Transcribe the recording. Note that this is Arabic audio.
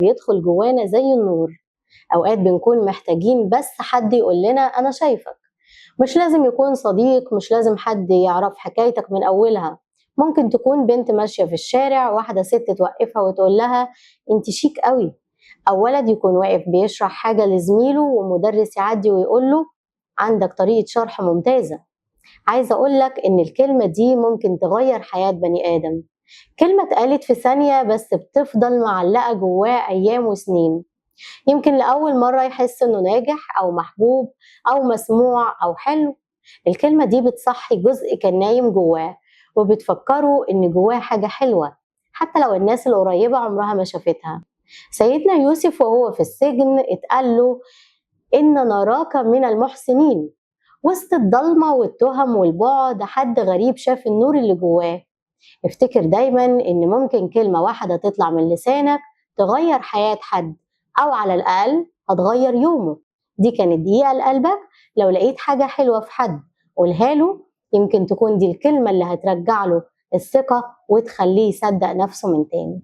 بيدخل جوانا زي النور. أوقات بنكون محتاجين بس حد يقول لنا أنا شايفك. مش لازم يكون صديق، مش لازم حد يعرف حكايتك من أولها. ممكن تكون بنت ماشية في الشارع، واحدة ست توقفها وتقول لها انت شيك قوي، أو ولد يكون واقف بيشرح حاجة لزميله ومدرس يعدي ويقول له عندك طريقة شرح ممتازة. عايزة أقولك إن الكلمة دي ممكن تغير حياة بني آدم. كلمة اتقالت في ثانية بس بتفضل معلقة جواه أيام وسنين. يمكن لأول مرة يحس إنه ناجح أو محبوب أو مسموع أو حلو. الكلمة دي بتصحي جزء كان نايم جواه، وبتفكره إن جواه حاجة حلوة حتى لو الناس القريبة عمرها ما شافتها. سيدنا يوسف وهو في السجن اتقال له إن نراك من المحسنين. وسط الضلمة والتهم والبعد حد غريب شاف النور اللي جواه. افتكر دايما إن ممكن كلمة واحدة تطلع من لسانك تغير حياة حد، أو على الأقل هتغير يومه. دي كانت دقيقة لقلبك. لو لقيت حاجة حلوة في حد قولها له، يمكن تكون دي الكلمة اللي هترجع له الثقة وتخليه يصدق نفسه من تاني.